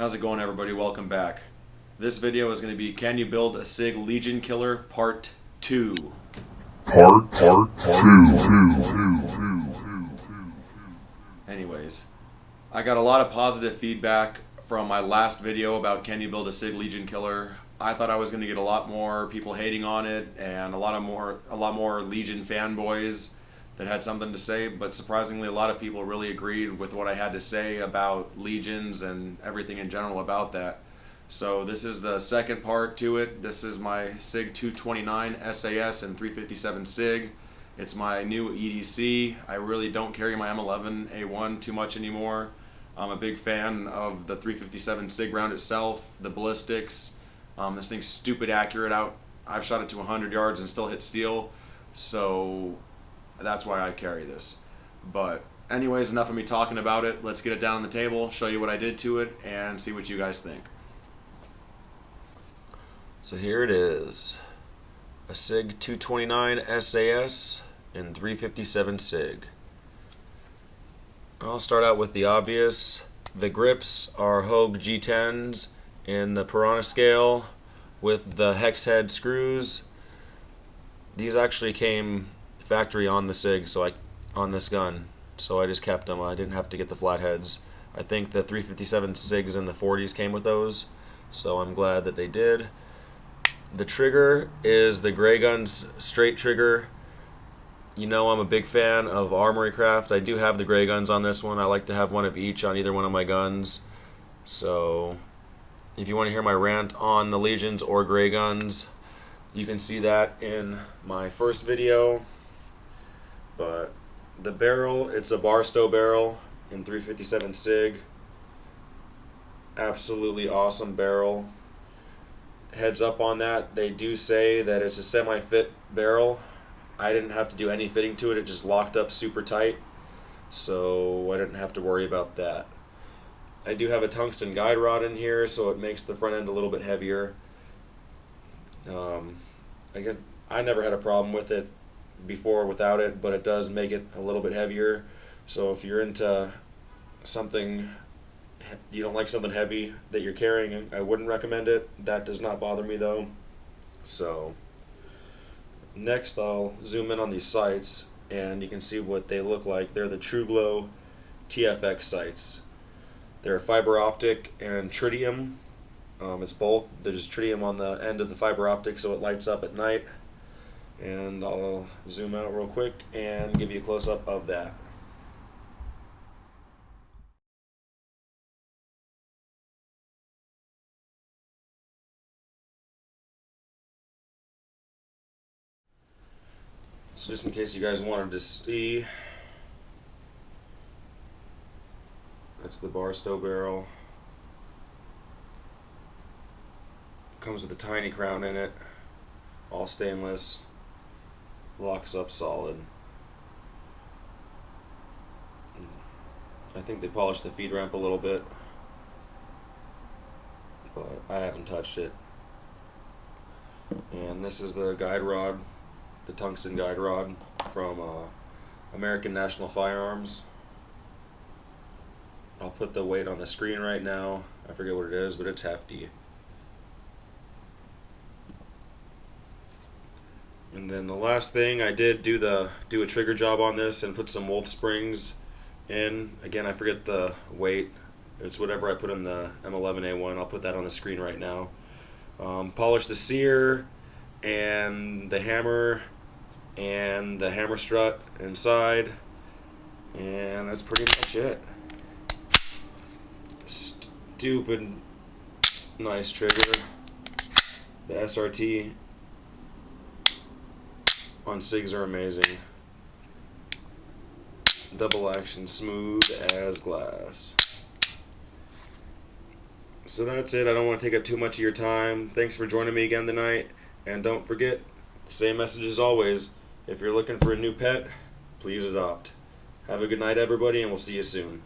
How's it going, everybody? Welcome back. This video is going to be Can You Build a Sig Legion Killer Part 2. Part 2. Anyways, I got a lot of positive feedback from my last video about Can You Build a Sig Legion Killer. I thought I was going to get a lot more people hating on it and a lot more Legion fanboys that had something to say, but surprisingly a lot of people really agreed with what I had to say about Legions and everything in general about that. So this is the second part to it. This is my Sig 229 SAS and 357 Sig. It's my new EDC. I really don't carry my M11A1 too much anymore. I'm a big fan of the 357 Sig round itself, the ballistics. This thing's stupid accurate out. I've shot it to 100 yards and still hit steel, so that's why I carry this. But anyways, enough of me talking about it. Let's get it down on the table, show you what I did to it, and see what you guys think. So here it is. A Sig 229 SAS and 357 Sig. I'll start out with the obvious. The grips are Hogue G10s in the Piranha scale with the hex head screws. These actually came factory on the Sig, on this gun, so I just kept them. I didn't have to get the flatheads. I think the 357 Sigs in the 40s came with those, so I'm glad that they did. The trigger is the Gray Guns straight trigger. You know I'm a big fan of Armory Craft. I do have the Gray Guns on this one. I like to have one of each on either one of my guns. So if you want to hear my rant on the Legions or Gray Guns, you can see that in my first video. But the barrel, it's a Barstow barrel in 357 Sig. Absolutely awesome barrel. Heads up on that, they do say that it's a semi-fit barrel. I didn't have to do any fitting to it, it just locked up super tight, so I didn't have to worry about that. I do have a tungsten guide rod in here, so it makes the front end a little bit heavier. I guess I never had a problem with it before without it, but it does make it a little bit heavier. So if you're into something, you don't like something heavy that you're carrying, I wouldn't recommend it. That does not bother me though. So next I'll zoom in on these sights and you can see what they look like. They're the True Glow TFX sights. They're fiber optic and tritium. It's both. There's tritium on the end of the fiber optic so it lights up at night. And I'll zoom out real quick and give you a close-up of that. So just in case you guys wanted to see, that's the Barstow barrel. Comes with a tiny crown in it, all stainless. Locks up solid. I think they polished the feed ramp a little bit, but I haven't touched it. And this is the guide rod, the tungsten guide rod from American National Firearms. I'll put the weight on the screen right now. I forget what it is, but it's hefty. And then the last thing, I did do a trigger job on this and put some wolf springs in. Again, I forget the weight. It's whatever I put in the M11A1. I'll put that on the screen right now. Polish the sear and the hammer strut inside, and that's pretty much it. Stupid nice trigger. The SRT on Sigs are amazing. Double action, smooth as glass. So that's it. I don't want to take up too much of your time. Thanks for joining me again tonight. And don't forget, the same message as always. If you're looking for a new pet, please adopt. Have a good night, everybody, and we'll see you soon.